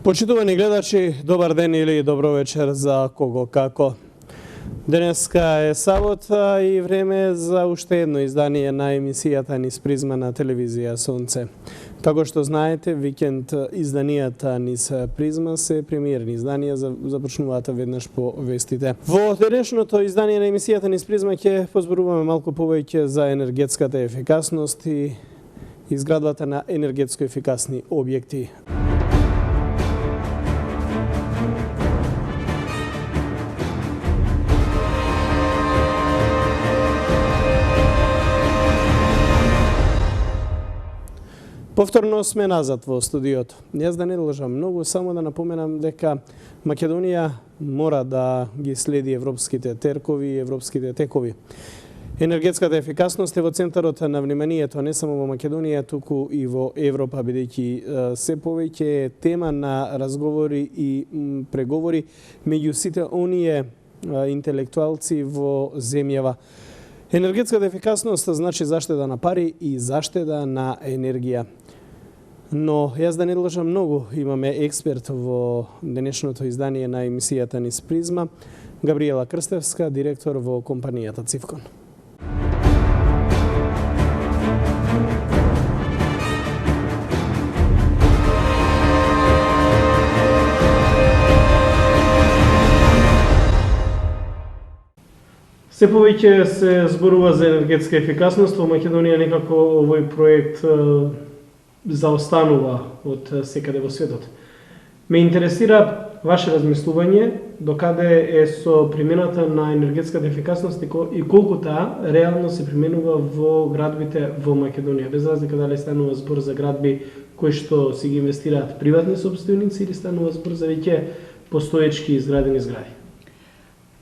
Почитувани гледачи, добар ден или добро вечер за кого како. Денеска е сабота и време за уште едно издание на емисијата низ призма на телевизија Сонце. Како што знаете, викенд изданијата низ призма се премиерни изданија започнуваат веднаш по вестите. Во денешното издание на емисијата низ призма ќе позборуваме малку повеќе за енергетската ефикасност и изградбата на енергетско ефикасни објекти. Повторно сме назад во студиото. Јас да не должам многу, само да напоменам дека Македонија мора да ги следи европските теркови и европските текови. Енергетската ефикасност е во центарот на вниманието не само во Македонија, туку и во Европа, бидејќи се повеќе е тема на разговори и преговори меѓу сите оние интелектуалци во земјава. Енергетската ефикасност значи заштеда на пари и заштеда на енергија. Но јас да не должам многу, имаме експерт во денешното издание на емисијата низ призма, Габриела Крстевска, директор во компанијата Цивкон. Се повеќе се зборува за енергетска ефикасност во Македонија, некако овој проект заостанува од секаде во светот. Ме интересира ваше размислување докаде е со примената на енергетската ефикасност и колку таа реално се применува во градбите во Македонија, без разлика дали станува збор за градби кои што си ги инвестираат приватни собственици или станува збор за веќе постоечки изградени згради.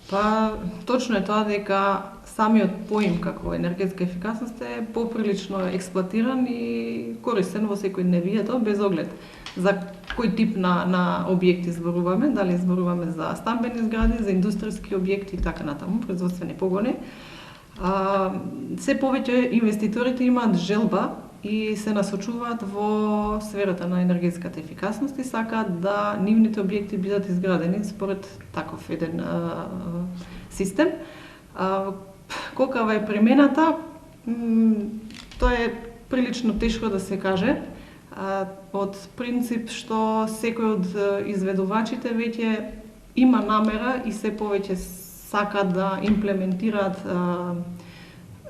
Па, точно е тоа дека самиот поим како енергетска ефикасност е поприлично експлоатиран и користен во секојдневието, без оглед за кој тип на објекти зборуваме, дали зборуваме за стамбени згради, за индустријски објекти и така натаму, производствени погони. Се повеќе инвеститорите имаат желба и се насочуваат во сферата на енергетската ефикасност и сакаат да нивните објекти бидат изградени според таков еден систем. Колкава е примената, тоа е прилично тешко да се каже, од принцип што секој од изведувачите веќе има намера и се повеќе сакаат да имплементираат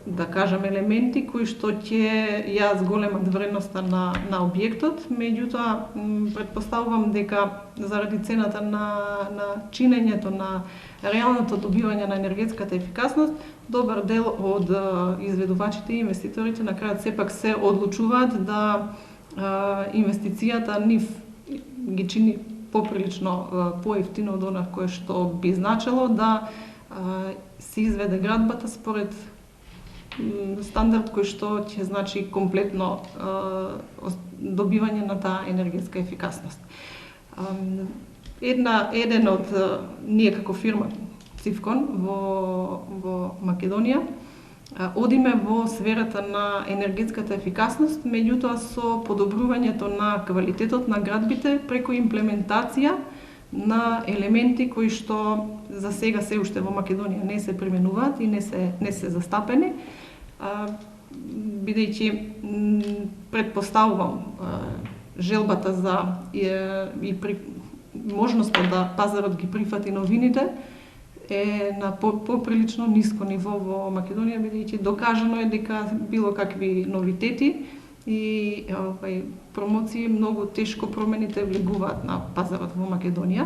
да кажам елементи кои што ќе ја зголемат вредноста на објектот, меѓутоа претпоставувам дека заради цената на чинењето на реалното добивање на енергетската ефикасност, добар дел од изведувачите и инвеститорите на крајот сепак се одлучуваат да инвестицијата нив ги чини поприлично поевтино од она кое што би значело да се изведе градбата според стандард кој што ќе значи комплетно добивање на таа енергетска ефикасност. Еден од ние како фирма Цивкон во Македонија одиме во сферата на енергетската ефикасност, меѓутоа со подобрувањето на квалитетот на градбите преку имплементација на елементи кои што за сега се уште во Македонија не се применуваат и не се застапени, бидејќи претпоставувам желбата за и можноста да пазарот ги прифати новините е на поприлично ниско ниво во Македонија, бидејќи докажано е дека било какви новитети и промоции многу тешко промените влегуваат на пазарот во Македонија.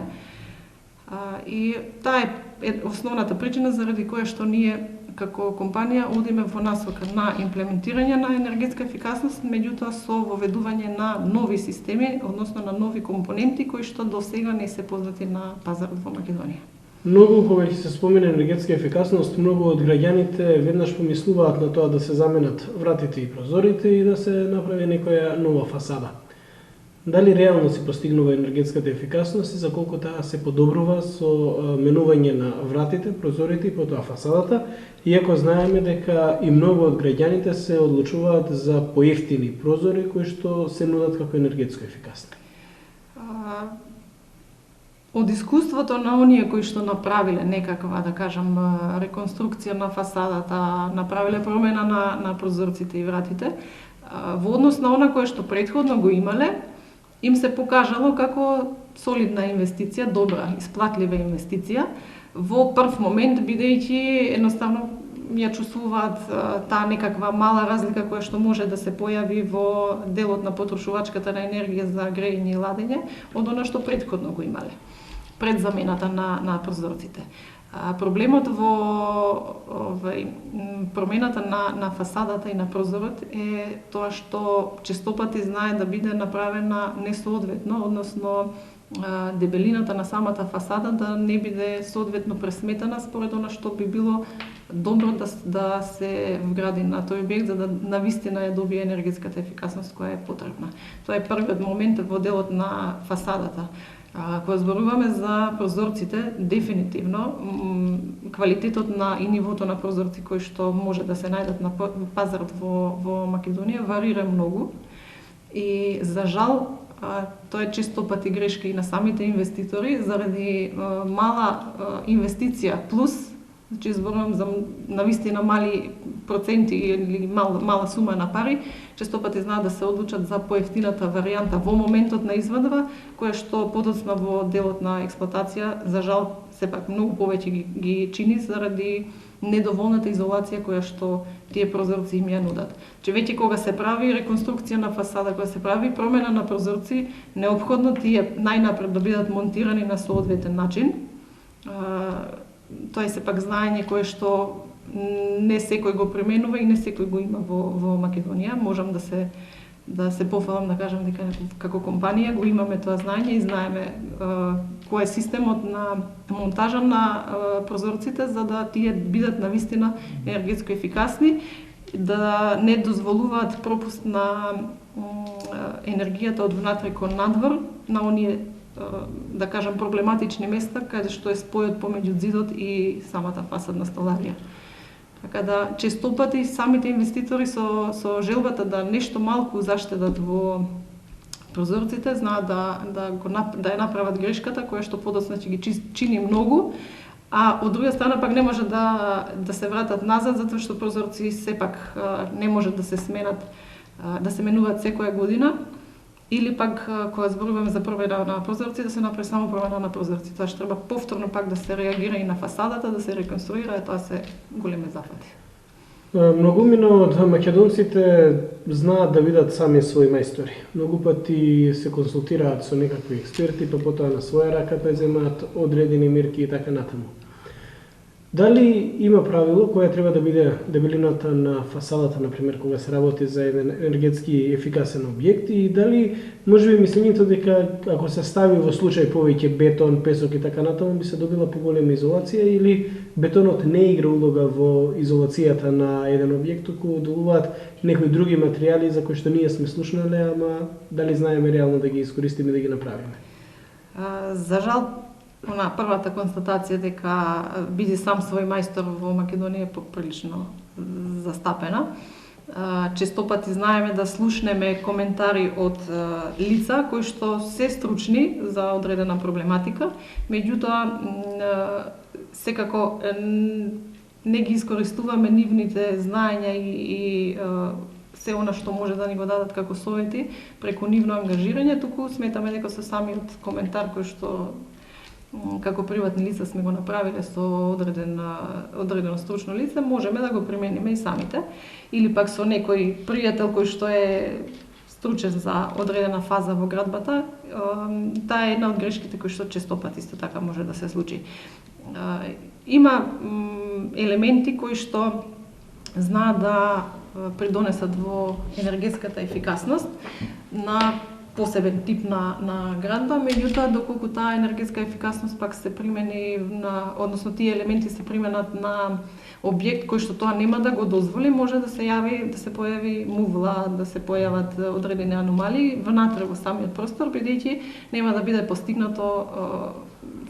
И таа е основната причина заради која што ние како компанија одиме во насока на имплементирање на енергетска ефикасност, меѓутоа со воведување на нови системи, односно на нови компоненти кои што до сега не се познати на пазарот во Македонија. Многу кога ќе се спомене енергетска ефикасност, многу од граѓаните веднаш помислуваат на тоа да се заменат вратите и прозорите и да се направи некоја нова фасада. Дали реално се постигнува енергетската ефикасност и за колку таа се подобрува со менување на вратите, прозорите и потоа фасадата, иако знаеме дека и многу од граѓаните се одлучуваат за поевтини прозори кои што се нудат како енергетско ефикасни? Од искуството на оние кои што направиле некаква, да кажам, реконструкција на фасадата, направиле промена на прозорците и вратите, во однос на она кое што претходно го имале, им се покажало како солидна инвестиција, добра, исплатлива инвестиција, во прв момент, бидејќи едноставно ја чувствуваат таа некаква мала разлика која што може да се појави во делот на потрошувачката на енергија за грејење и ладење од она што претходно го имале пред замената на прозорците. Проблемот во промената на фасадата и на прозорот е тоа што честопати знае да биде направена несоодветно, односно дебелината на самата фасада да не биде соодветно пресметана според она што би било добро да се вгради на тој објект за да навистина ја добие енергетската ефикасност која е потребна. Тоа е првиот момент во делот на фасадата. Кога зборуваме за прозорците, дефинитивно квалитетот и нивото на прозорци кои што може да се најдат на пазарот во Македонија варира многу и за жал тоа е често пати грешка и на самите инвеститори заради мала инвестиција плюс, значи зборувам за навистина мали проценти или мала сума на пари, често пати знаат да се одлучат за поевтината варијанта во моментот на извадба, која што подоцна во делот на експлоатација, за жал, сепак многу повеќе ги чини заради недоволната изолација која што тие прозорци им ја нудат. Че веќе кога се прави реконструкција на фасада, кога се прави промена на прозорци, неопходно тие најнапред да бидат монтирани на соодветен начин. Тоа е сепак знаење кое што не секој го применува и не секој го има во Македонија. Можам да се пофалам да кажам дека како компанија го имаме тоа знаење и знаеме кој е системот на монтажа на прозорците за да тие бидат навистина енергетско ефикасни, да не дозволуваат пропуст на енергијата од внатре кон надвор на оние да кажам проблематични места каде што е спојот помеѓу зидот и самата фасадна столарија. Така да често пати самите инвеститори со желбата да нешто малку заштедат во прозорците знаат да ја направат грешката која што подоцна ќе ги чини многу, а од друга страна пак не може да се вратат назад затоа што прозорци сепак не можат да се сменат, да се менуваат секоја година. Или пак, кога зборуваме за промена на прозорци, да се направи само промена на прозорци. Тоа што треба повторно пак да се реагира и на фасадата, да се реконструира, тоа се големи зафати. Многумина од македонците знаат да бидат сами своји мајстори. Многу пати се консултираат со некакви експерти, па потоа на своја рака преземаат одредени мерки и така натаму. Дали има правило која треба да биде дебелината на фасадата, например, кога се работи за еден енергетски ефикасен објект и дали можеби мислењето дека ако се стави во случај повеќе бетон, песок и така натаму би се добила поголема изолација или бетонот не игра улога во изолацијата на еден објект, туку делуваат некои други материјали за кои што ние сме слушнале, ама дали знаеме реално да ги искористиме да ги направиме? За жал, првата констатација дека биди сам свој мајстор во Македонија е поприлично застапена. Често пати знаеме да слушнеме коментари од лица кои што се стручни за одредена проблематика, меѓутоа секако не ги искористуваме нивните знаења и се она што може да ни го дадат како совети преку нивно ангажирање, туку сметаме дека со самиот коментар кој што како приватни лица сме го направиле со одредено стручно лице, можеме да го примениме и самите. Или пак со некој пријател кој што е стручен за одредена фаза во градбата, таа е една од грешките кои што често пати исто така може да се случи. Има елементи кои што знаат да придонесат во енергетската ефикасност на посебен тип на градба, меѓутоа доколку таа енергетска ефикасност пак се примени односно тие елементи се применат на објект кој што тоа нема да го дозволи, може да се појави мувла, да се појават одредени аномалии внатре во самиот простор, бидејќи нема да биде постигнато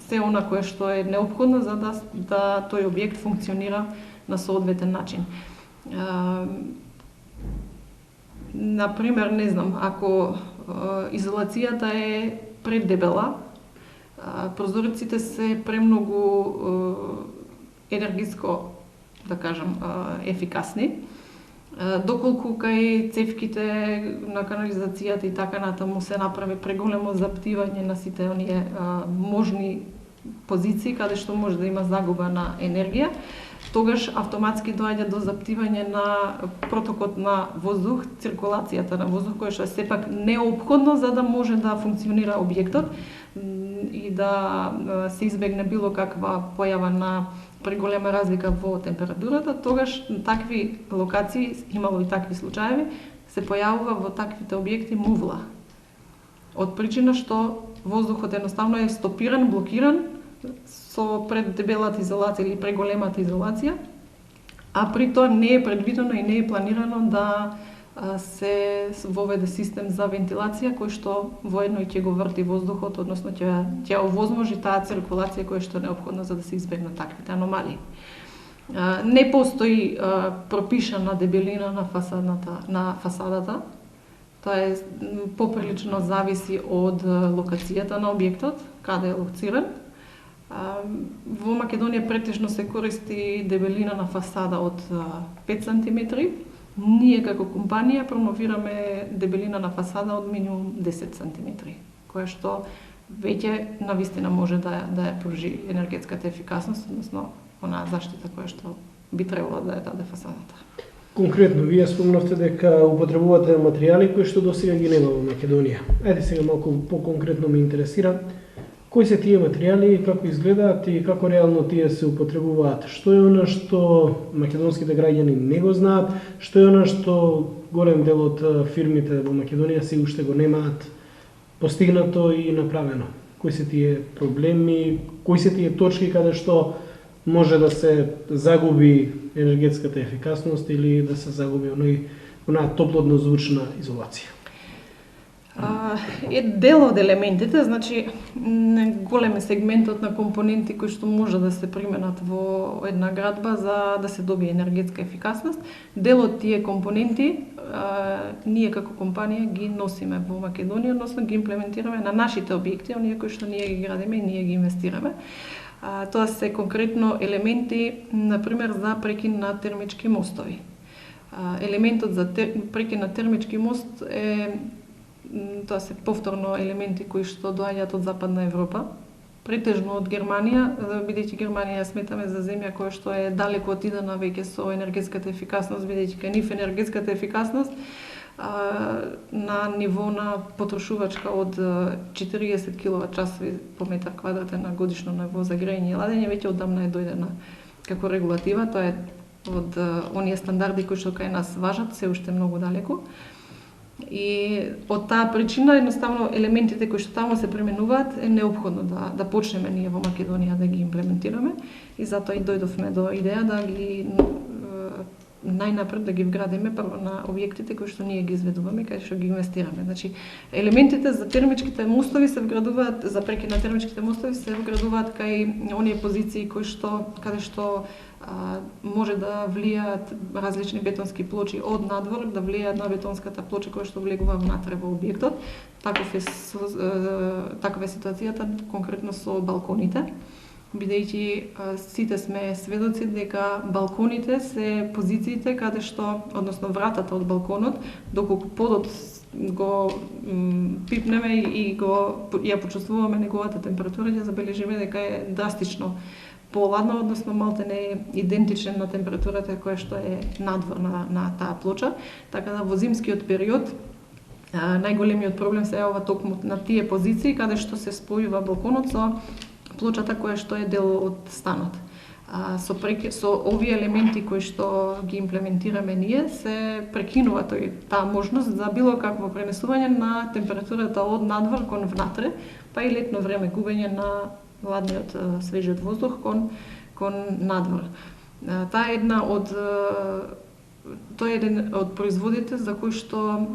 се она кое што е неопходно за да тој објект функционира на соодветен начин. Например, не знам, ако изолацијата е преддебела, Прозорците се премногу енергетско, да кажам, ефикасни, доколку кај цевките на канализацијата и така натаму се направи преголемо заптивање на сите оние можни позиции каде што може да има загуба на енергија, тогаш автоматски доаѓа до заптивање на протокот на воздух, циркулацијата на воздух, која што е сепак неопходно за да може да функционира објектот и да се избегне било каква појава на преголема разлика во температурата. Тогаш такви локации, имало и такви случаеви, се појавува во таквите објекти мувла. Од причина што воздухот едноставно е стопиран, блокиран со преддебелата изолација или преголемата изолација, а при тоа не е предвидено и не е планирано да се воведе систем за вентилација кој што воедно и ќе го врти воздухот, односно ќе овозможи таа циркулација која што е неопходна за да се избегнат таквите аномалии. Не постои пропишана дебелина на фасадата. Тоа е поприлично зависи од локацијата на објектот, каде е лоциран. Во Македонија претежно се користи дебелина на фасада од 5 см. Ние како компанија промовираме дебелина на фасада од минимум 10 см, која што веќе навистина може да ја пружи енергетската ефикасност, односно онаа заштита која што би требало да ја даде фасадата. Конкретно, вие спомнавте дека употребувате материјали кои што досега ги нема во Македонија. Ајде сега малку по-конкретно ме интересира кои се тие материјали, како изгледаат и како реално тие се употребуваат. Што е она што македонските граѓани не го знаат, што е она што голем дел од фирмите во Македонија се уште го немаат постигнато и направено. Кои се тие проблеми, кои се тие точки каде што може да се загуби енергетската ефикасност или да се загуби онаа топлотно-звучна изолација. Е дел од елементите, значи голем е сегментот на компоненти кои што може да се применат во една градба за да се добие енергетска ефикасност. Дел од тие компоненти ние како компанија ги носиме во Македонија, односно ги имплементираме на нашите објекти, оние кои што ние ги градиме и ние ги инвестираме. Тоа се конкретно елементи, например, за прекин на термички мостови. Елементот за прекин на термички мост е тоа се повторно елементи кои што доаѓаат од Западна Европа, претежно од Германија, бидејќи Германија сметаме за земја која што е далеку отидена веќе со енергетската ефикасност, бидејќи кај нив енергетската ефикасност на ниво на потрошувачка од 40 киловат-часови по метар квадратен на годишно ниво за грејење и ладење веќе одамна е дојдена како регулатива. Тоа е од оние стандарди кои што кај нас важат, се уште многу далеку. И од таа причина, едноставно, елементите кои што таму се применуваат е неопходно да почнеме ние во Македонија да ги имплементираме и затоа и дојдовме до идеја да ги најнапред да ги вградиме прво на објектите кои што ние ги изведуваме, кај што ги инвестираме. Значи, елементите за термичките мостови се вградуваат, за прекин на термичките мостови се вградуваат кај оние позиции кои што каде што може да влијаат различни бетонски плочи од надвор, да влијаат на бетонската плоча која што влегува внатре во објектот. Такова е ситуацијата конкретно со балконите, бидејќи сите сме сведоци дека балконите се позициите каде што, односно вратата од балконот, доколку подот го пипнеме и ја почувствуваме неговата температура, ја забележиме дека е драстично поладна, односно малте не е идентичен на температурата која што е надвор на таа плоча. Така да во зимскиот период најголемиот проблем се јавува токму на тие позиции каде што се спојува балконот со плочата која што е дел од станот. Со овие елементи кои што ги имплементираме ние се прекинува таа можност за било какво пренесување на температурата од надвор кон внатре, па и летно време губење на ладниот свежиот воздух кон надвор. Тоа е еден од производите за кој што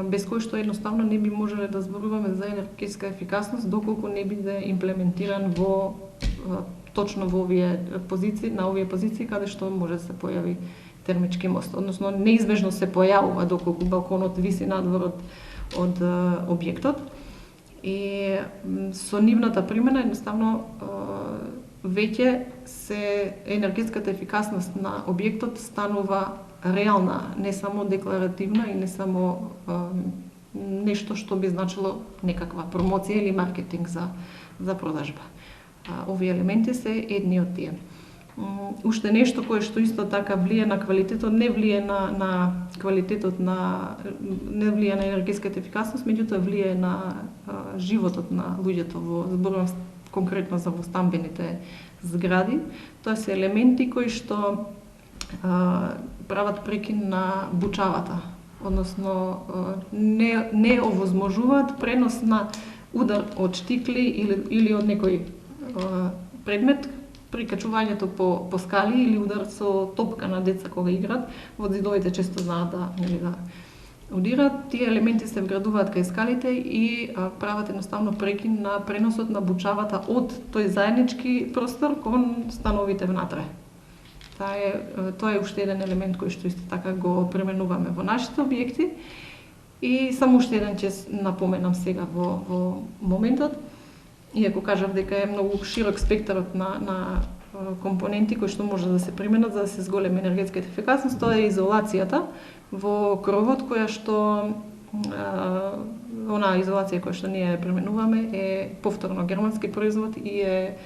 без кој што едноставно не би можеле да зборуваме за енергетска ефикасност доколку не биде имплементиран точно во овие позиции, на овие позиции каде што може да се појави термички мост, односно неизбежно се појавува доколку балконот виси надвор од објектот. И со нивната примена едноставно веќе се енергетската ефикасност на објектот станува реална, не само декларативна и не само нешто што би значило некаква промоција или маркетинг за продажба. Овие елементи се едни од тие. Уште нешто кое што исто така влие на квалитетот, не влие на квалитетот не влие на енергетската ефикасност, меѓутоа влие на животот на луѓето зборувам конкретно за стамбените згради. Тоа се елементи кои што прават прекин на бучавата, односно не овозможуваат пренос на удар од штикли или од некој предмет при качувањето по скали или удар со топка на деца кога играат, во зидовите често знаат да удират. Тие елементи се вградуваат кај скалите и прават едноставно прекин на преносот на бучавата од тој заеднички простор кон становите внатре. Тоа е уште еден елемент кој што исто така го пременуваме во нашите објекти. И само уште еден ќе напоменам сега во моментот. Иако кажав дека е многу широк спектарот на компоненти кои што може да се применат за да се зголеми енергетската ефикасност, тоа е изолацијата во кровот, која што онаа изолација која што ние применуваме е повторно германски производ и е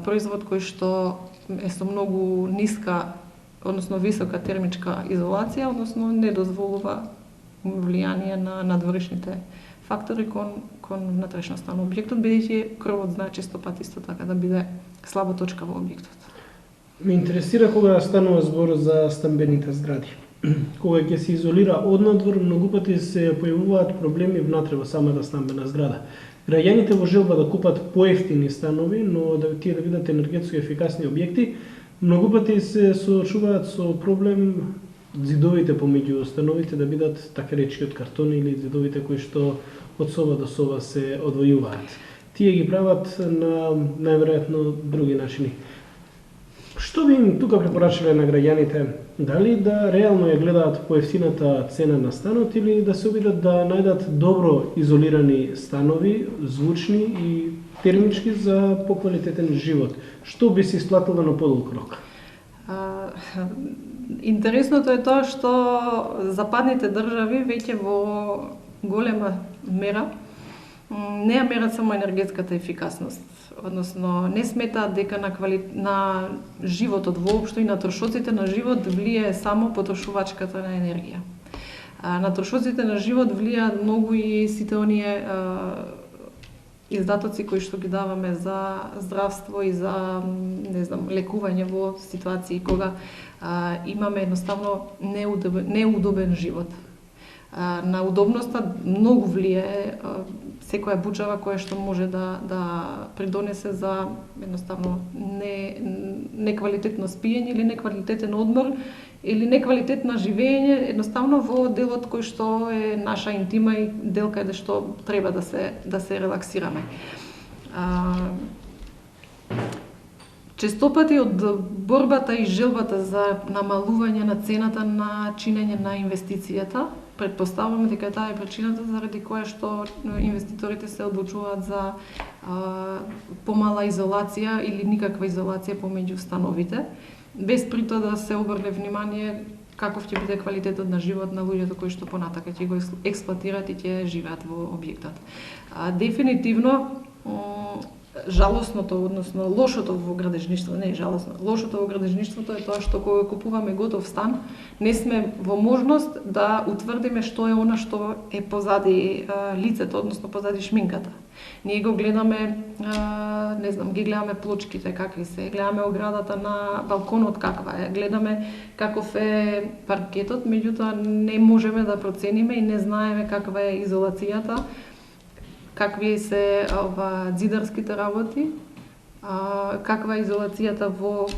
производ кој што е со многу ниска, односно висока термичка изолација, односно не дозволува влијание на надворешните фактори кон внатрешноста на објектот, бидејќи кровот знае често пати исто така да биде слаба точка во објектот. Ме интересира кога станува збор за стамбените згради. Кога ќе се изолира однадвор, многу пати се појавуваат проблеми внатре во самата стамбена зграда. Граѓаните во желба да купат поевтини станови, но да тие да бидат енергетски ефикасни објекти, многу пати се соочуваат со проблем зидовите помеѓу становите да бидат така речи од картон или зидовите кои што од соба до соба се одвојуваат. Тие ги прават на најверојатно други начини. Што би им тука препорачале на граѓаните? Дали да реално ја гледаат поевтината цена на станот или да се обидат да најдат добро изолирани станови, звучни и термички за поквалитетен живот? Што би се исплатило на подолг рок? Интересното е тоа што западните држави веќе во голема мера не ја мерат само енергетската ефикасност, односно не сметаат дека на животот воопшто и на трошоците на живот влие само потрошувачката на енергија. На трошоците на живот влијаат многу и сите оние издатоци кои што ги даваме за здравство и за лекување во ситуации кога имаме едноставно неудобен живот. На удобноста многу влие секоја бучава која што може да придонесе за едноставно неквалитетно спиење или неквалитетен одмор или неквалитетно живење едноставно во делот кој што е наша интима и дел каде што треба да се релаксираме. Честопати од борбата и желбата за намалување на цената на чинење на инвестицијата, предпоставуваме дека таа е причината заради која што инвеститорите се одлучуваат за помала изолација или никаква изолација помеѓу становите, без при тоа да се обрне внимание каков ќе биде квалитетот на живот на луѓето кои што понатака ќе го експлоатираат и ќе живеат во објектот. Дефинитивно жалосното, односно лошото во градежништво, не е жалосно, лошото во градежништвото е тоа што кога купуваме готов стан, не сме во можност да утврдиме што е она што е позади лицето, односно позади шминката. Ние го гледаме, ги гледаме плочките какви се, гледаме оградата на балконот каква е, гледаме каков е паркетот, меѓутоа не можеме да процениме и не знаеме каква е изолацијата, какви се зидарските работи, каква е изолацијата во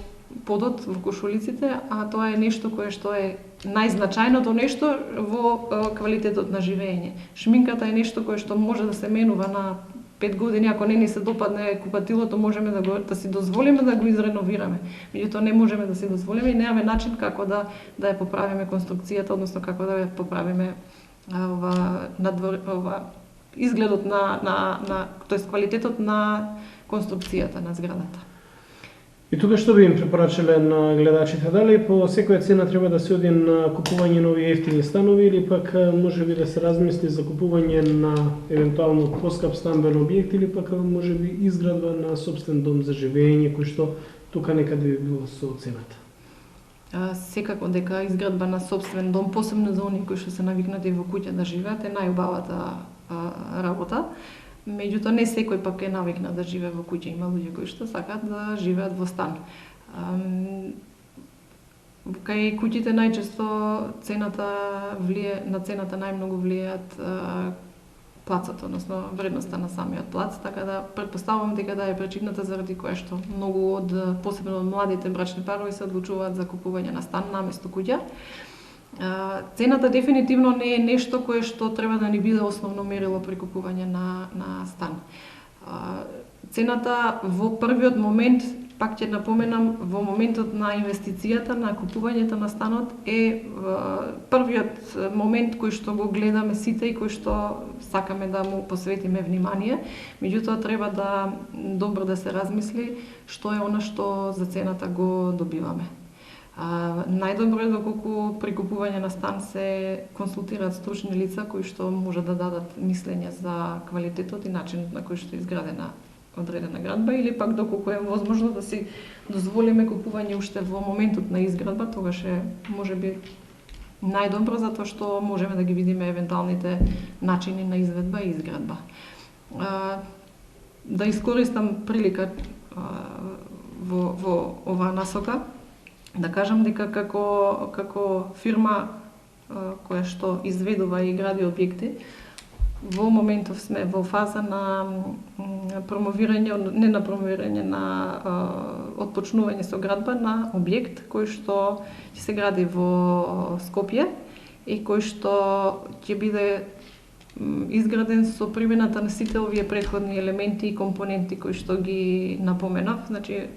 подот, во кошулиците, а тоа е нешто кое што е најзначајното нешто во квалитетот на живење. Шминката е нешто кое што може да се менува на 5 години, ако не ни се допадне купатилото, можеме да си дозволиме да го изреновираме. Меѓутоа не можеме да си дозволиме и немаме начин како да ја поправиме конструкцијата, односно како да ја поправиме изгледот тоест квалитетот на конструкцијата на зградата. И тука што би им препорачале на гледачите? Дали по секоја цена треба да се оди на купување нови ефтини станови или пак можеби да се размисли за купување на евентуално поскап стамбен објект или пак можеби изградба на сопствен дом за живење кој што тука некаде би било со цената? Секако дека изградба на сопствен дом, посебно за оние кои што се навикнати во куќа да живеат, е најубавата работа. Меѓутоа, не секој пак е навикнат да живее во куќа. Има луѓе кои што сакаат да живеат во стан. Кај куќите најчесто на цената најмногу влијаат плацот, односно вредноста на самиот плац, така да претпоставувам дека да е причината заради која што многу посебно од младите брачни парови се одлучуваат за купување на стан наместо куќа. Цената дефинитивно не е нешто кое што треба да ни биде основно мерило при купување на стан. Цената во првиот момент, пак ќе напоменам, во моментот на инвестицијата, на купувањето на станот е првиот момент кој што го гледаме сите и кој што сакаме да му посветиме внимание. Меѓутоа треба да добро да се размисли што е она што за цената го добиваме. Најдобро е доколку при купување на стан се консултираат стручни лица кои што може да дадат мислење за квалитетот и начинот на кој што е изградена одредена градба, или пак доколку е возможно да си дозволиме купување уште во моментот на изградба, тогаш е можеби најдобро затоа што можеме да ги видиме евентуалните начини на изведба и изградба. Да искористам прилика во оваа насока, да кажам дека како фирма која што изведува и гради објекти, во моментов сме во фаза на промовирање на отпочнување со градба на објект кој што ќе се гради во Скопје и кој што ќе биде изграден со примената на сите овие претходни елементи и компоненти кои што ги напоменав, значи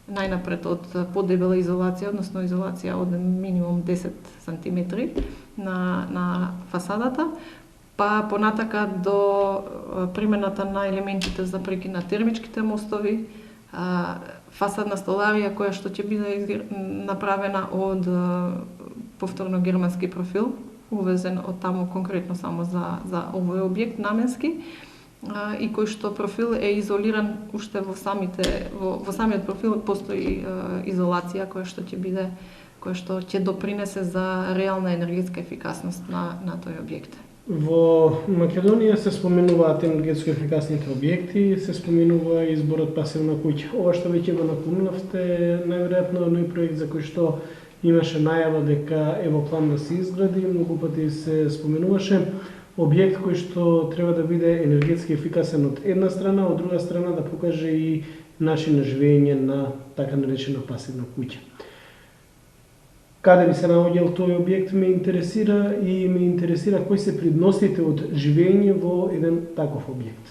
најнапред од подебела изолација, односно изолација од минимум 10 сантиметри на фасадата, па понатака до примената на елементите за прекин на термичките мостови, фасадна столарија која што ќе биде направена од повторно германски профил, увезен од таму конкретно само за овој објект наменски, и кој што профил е изолиран уште во самиот профил постои изолација која што ќе допринесе за реална енергетска ефикасност на тој објект. Во Македонија се споменуваат енергетско ефикасните објекти, се споменува изборот пасивна куќа. Ова што веќе го напомнавте, најверојатно едној проект за кој што имаше најава дека е во план да се изгради, многу пати се споменуваше објект кој што треба да биде енергетски ефикасен од една страна, од друга страна да покаже и начин на живење на така наречена пасивна куќа. Каде би се наоѓал тој објект ме интересира кои се предностите од живење во еден таков објект.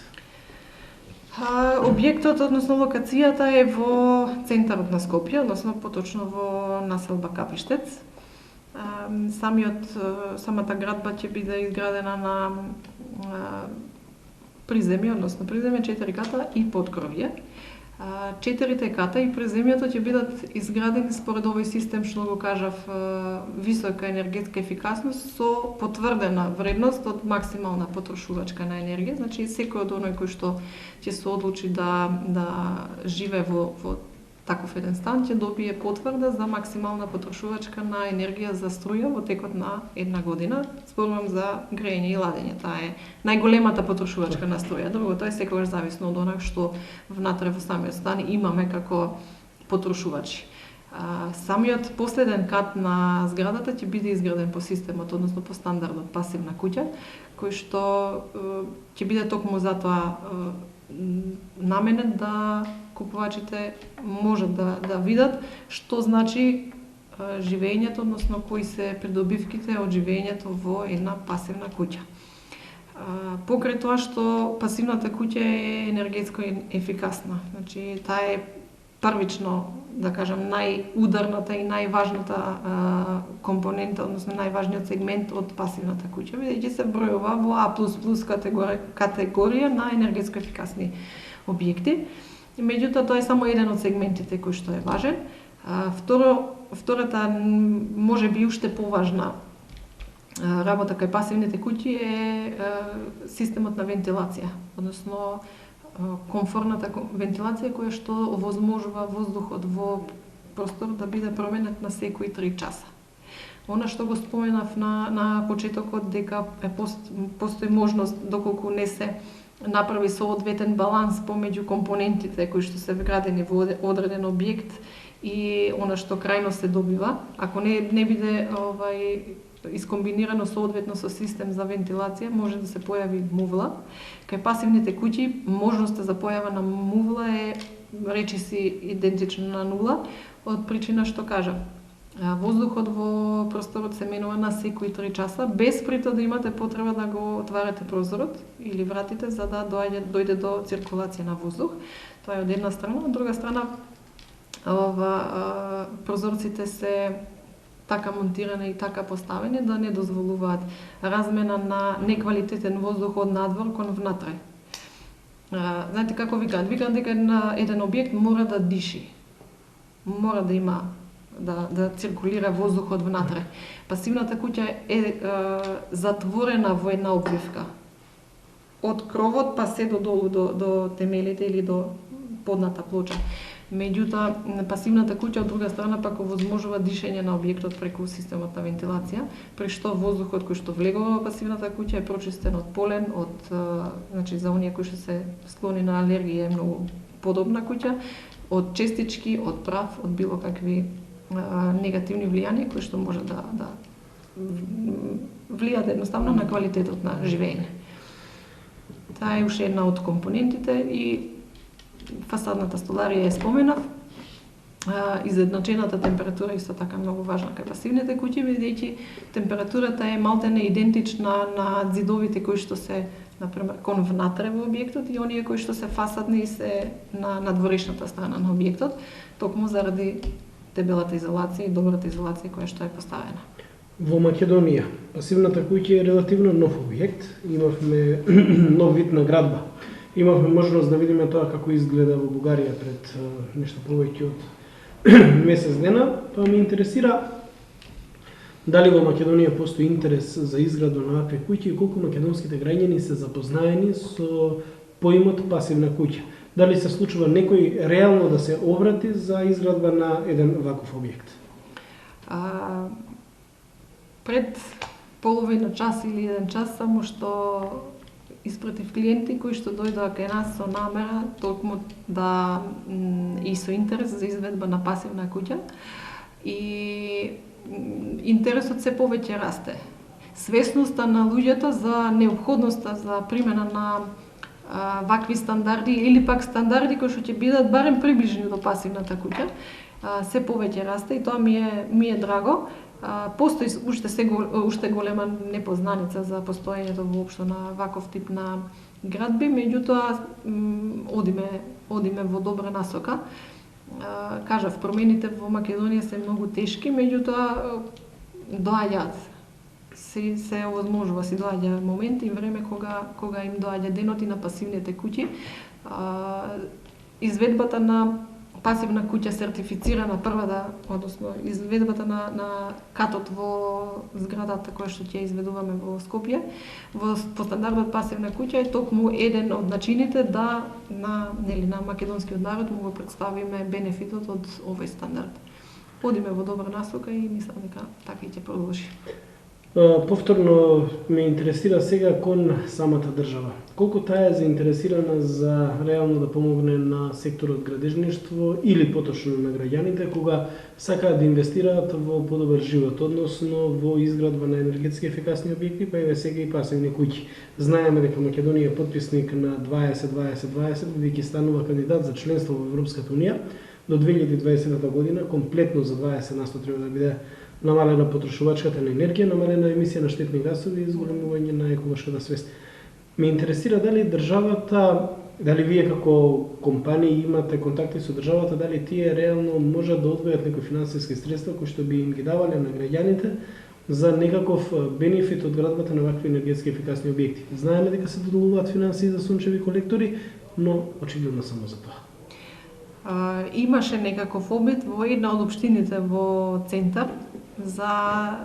Објектот, односно локацијата е во центарот на Скопје, односно поточно во населба Капиштец. Самата градба ќе биде изградена на приземје, односно приземје 4 ката и подкровје. 4 ката и приземјето ќе бидат изградени според овој систем што го кажав, висока енергетска ефикасност со потврдена вредност од максимална потрошувачка на енергија. Значи секој од оној кој што ќе се одлучи да живее во таков еден стан ќе добие потврда за максимална потрошувачка на енергија за струја во текот на една година. Зборувам за грејење и ладење. Таа е најголемата потрошувачка на струја. Другото е секогаш зависно од она што внатре во самиот стан имаме како потрошувачи. Самиот последен кат на зградата ќе биде изграден по системот, односно по стандардот пасивна куќа, кој што ќе биде токму затоа наменет да купувачите можат да видат што значи живењето, односно кои се придобивките од живењето во една пасивна куќа. Покрај тоа што пасивната куќа е енергетско ефикасна, значи таа е првично, да кажам, најударната и најважната компонента, односно најважниот сегмент од пасивната куќа, бидејќи се бројува во А++ категорија на енергетско ефикасни објекти. Меѓутоа, тоа е само еден од сегментите кој што е важен. Втората, може би уште поважна работа кај пасивните куќи е системот на вентилација, односно комфорната вентилација која што овозможува воздухот во простор да биде променет на секои 3 часа. Она што го споменав на почетокот, дека постои можност, доколку не се направи соодветен баланс помеѓу компонентите кои што се вградени во одреден објект и она што крајно се добива, ако не биде искомбинирано соодветно со систем за вентилација, може да се појави мувла. Кај пасивните куќи, можноста за појава на мувла е речиси идентично на нула, од причина што кажам, воздухот во просторот се менува на секои 3 часа, без прито да имате потреба да го отварате прозорот или вратите за да дојде до циркулација на воздух. Тоа е од една страна, од друга страна прозорците се така монтирани и така поставени да не дозволуваат размена на неквалитетен воздух од надвор кон внатре. Знаете како викаат? Викаат дека еден објект мора да диши. Мора да има да циркулира воздухот внатре. Пасивната куќа е затворена во една обвивка. Од кровот па се до долу до темелите или до подната плоча. Меѓутоа, пасивната куќа од друга страна пак овозможува дишење на објектот преку системот на вентилација, при што воздухот кој што влегува во пасивната куќа е прочистен од полен, значи за оние кои што се склони на алергија е многу подобна куќа, од честички, од прав, од било какви негативни влијани кои што може да влијаат едноставно на квалитетот на живење. Таа е уште една од компонентите и фасадната столарија е споменав. Изедначената температура исто така многу важна кај пасивните куќи, бидејќи температурата е малтене идентична на ѕидовите кои што се, например, кон внатре во објектот и оние кои што се фасадни и се на надворешната страна на објектот, токму заради дебелата изолација и добрата изолација која што е поставена. Во Македонија, пасивната куќа е релативно нов објект. Имавме нов вид на градба. Имавме можност да видиме тоа како изгледа во Бугарија пред нешто повеќе од месец дена, па ме интересира дали во Македонија постои интерес за изградба на вакви куќи и колку македонските граѓани се запознаени со поимот пасивна куќа. Дали се случува некој реално да се обрати за изградба на еден ваков објект? Пред половина час или еден час само што испратив клиенти кои што дојдоа кај нас со намера токму да и со интерес за изведба на пасивна куќа и интересот се повеќе расте. Свесноста на луѓето за неопходноста за примена на вакви стандарди или пак стандарди кои што ќе бидат барем приближени до пасивната куќа се повеќе расте и тоа ми е драго. Постои уште голема непознаница за постоењето воопшто на ваков тип на градби, меѓутоа одиме во добра насока. Кажав, промените во Македонија се многу тешки, меѓутоа доаѓаат. Се овозможува, си доаѓа момент и време кога им доаѓа денот и на пасивните куќи. Изведбата на пасивна куќа сертифицирана првата, односно изведбата на катот во зградата која што ќе изведуваме во Скопје, по стандардот пасивна куќа е токму еден од начините да на македонскиот народ му го представиме бенефитот од овој стандард. Одиме во добра насока и мислам дека така и ќе продолжи. Повторно ме интересира сега кон самата држава. Колку таа е заинтересирана за реално да помогне на секторот градежништво или поточно на граѓаните кога сакаат да инвестираат во подобар живот, односно во изградба на енергетски ефикасни објекти, па еве сега и пасивни куќи. Знаеме дека Македонија е потписник на 20-20-20, бидејќи станува кандидат за членство во Европската унија. До 2020 година комплетно за 20% треба да биде намалена потрошувачката на енергија, намалена емисија на штетни гасови и зголемување на еколошката свест. Ме интересира дали државата дали вие како компании имате контакти со државата, дали тие реално можат да одвојат некои финансиски средства кои што би им ги давале на граѓаните за некаков бенефит од градбата на вакви енергетски ефикасни објекти. Знаеме дека се доделуваат финансии за сончеви колектори, но очигледно само за тоа. Имаше некаков обид во една од општините во центар за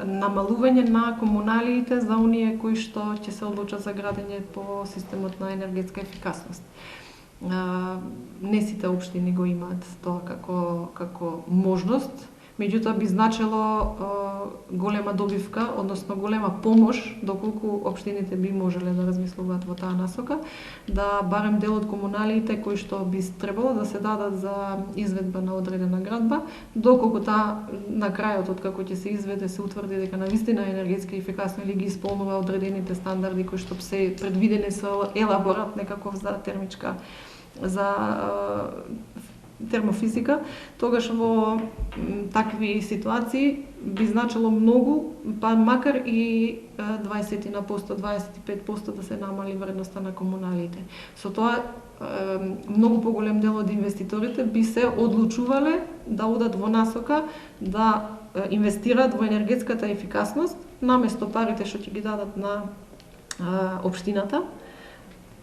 намалување на комуналиите за оние кои што ќе се одлучат за градење по системот на енергетска ефикасност. Не сите општини го имаат тоа како можност, меѓутоа би значило голема добивка, односно голема помош, доколку општините би можеле да размислуваат во таа насока, да барем дел од комуналиите кои што би требало да се дадат за изведба на одредена градба, доколку таа на крајот, откако ќе се изведе, се утврди дека навистина енергетски ефикасно или ги исполнува одредените стандарди кои што се предвидени со елаборат некаков за термофизика, тогаш во такви ситуации би значило многу, па макар и 20%, 25% да се намали вредноста на комуналите. Со тоа многу поголем дел од инвеститорите би се одлучувале да одат во насока да инвестираат во енергетската ефикасност наместо парите што ќе ги дадат на општината,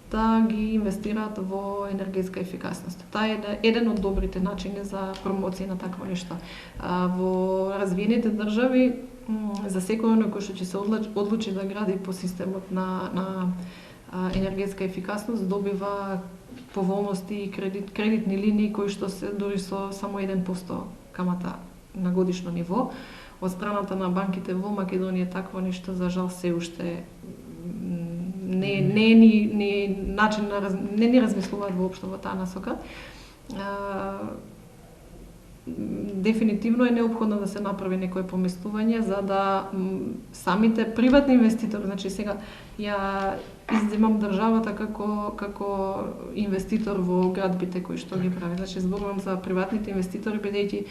да ги инвестираат во енергетска ефикасност. Таа е еден од добрите начини за промоција на такво нешто. Во развиените држави, за секој оној кој што ќе се одлучи да гради по системот на енергетска ефикасност, добива поволности и кредитни линии кои што се дури со само 1% камата на годишно ниво. Од страната на банките во Македонија такво нешто за жал се уште не ни размислуваат воопшто во таа насока. Дефинитивно е неопходно да се направи некое поместување за да самите приватни инвеститори, значи сега ја изземам државата како инвеститор во градбите кои што ги прави. Значи зборувам за приватните инвеститори, бидејќи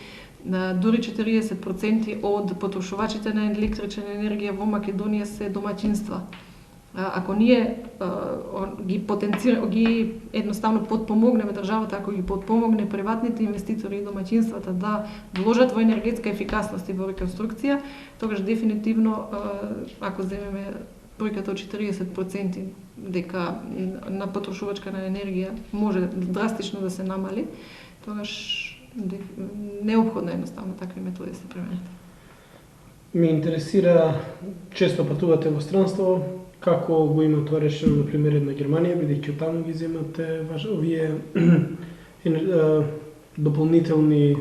дури 40% од потрошувачите на електрична енергија во Македонија се домаќинства. Ако ние ги едноставно подпомогнеме државата, ако ги подпомогне приватните инвеститори и домаќинствата да вложат во енергетска ефикасност и во реконструкција, тогаш дефинитивно, ако земеме бројката од 40% дека на потрошувачка на енергија може драстично да се намали, тогаш неопходно едноставно такви методи се применат. Ме интересира, често патувате во странство, како го има тоа решено, например, на Германија, бидејќи таму ги земате овие дополнителни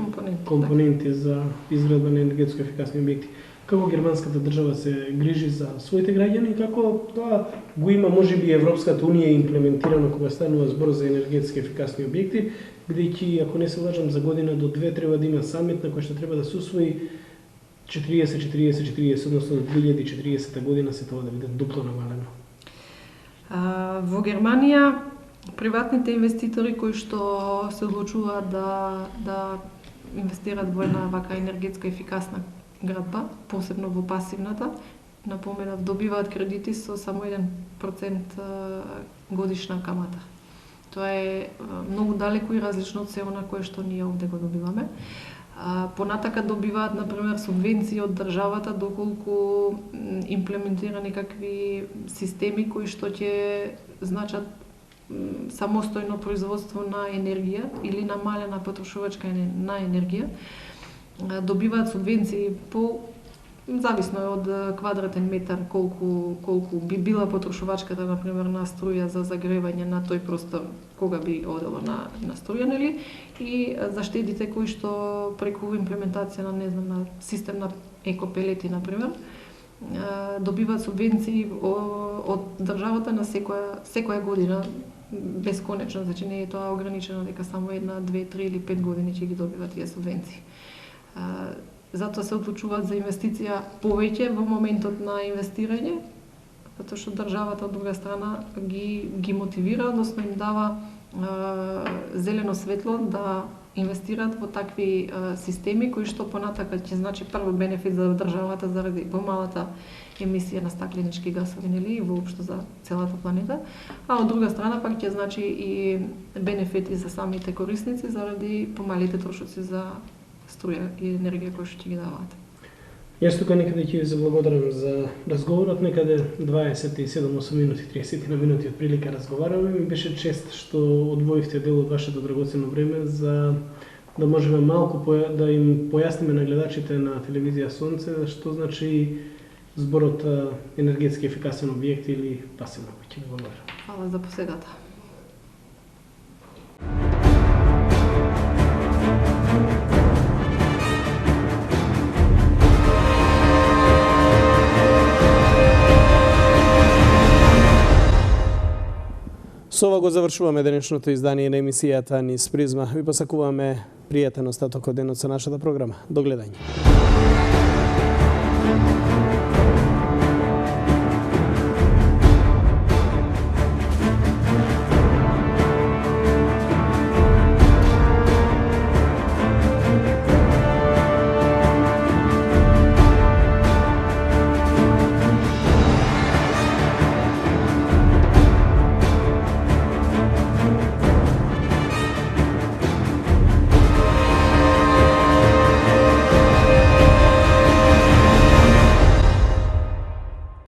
компоненти за изградба на енергетско ефикасни објекти. Како германската држава се грижи за своите граѓани и како тоа го има можеби Европската унија имплементирано кога станува збор за енергетски ефикасни објекти, бидејќи ако не се лажам за година до 2 треба да има самит на кој што треба да се усвои 40-40-40, односно до 2040 година се тоа да биде дупло намалено. Во Германија приватните инвеститори кои што се одлучуваат да инвестираат во една вака енергетска ефикасна градба, посебно во пасивната, напоменав, добиваат кредити со само 1% годишна камата. Тоа е многу далеко и различно од се она кое што ние овде го добиваме. Понатака добиваат, например, субвенции од државата доколку имплементира некакви системи кои што ќе значат самостојно производство на енергија или намалена потрошувачка на енергија. Добиваат субвенции по зависно од квадратен метар колку би била потрошувачката, например, на струја за загревање на тој простор кога би одело на струја, нели? И за штедите кои што преку имплементација на систем на екопелети, например, добиваат субвенции од државата на секоја година бесконечно, значи не е тоа ограничено дека само 1, 2, 3 или 5 години ќе ги добиват тие субвенции. Затоа се одлучуваат за инвестиција повеќе во моментот на инвестирање, затоа што државата од друга страна ги мотивира, односно им дава зелено светло да инвестираат во такви системи кои што понатака ќе значи прво бенефит за државата заради помалата емисија на стакленички гасови, нели, и воопшто за целата планета, а од друга страна пак ќе значи и бенефити за самите корисници заради помалите трошоци за струја и енергија кои што ќе ги даваат. Јас тука некаде ќе ви заблагодарам за разговорот, некаде 27-8 минути, 30 на минути од прилика разговараме. Ми беше чест што одвоивте дел од вашето драгоценно време за да можеме малку да им појасниме на гледачите на телевизија Сонце што значи зборот енергетски ефикасен објект или пасивна куќа. Благодарам. Фала за посетата. Со ова го завршуваме денешното издание на емисијата Низ призма. Ви посакуваме пријатен остаток од денот со нашата програма. До гледање.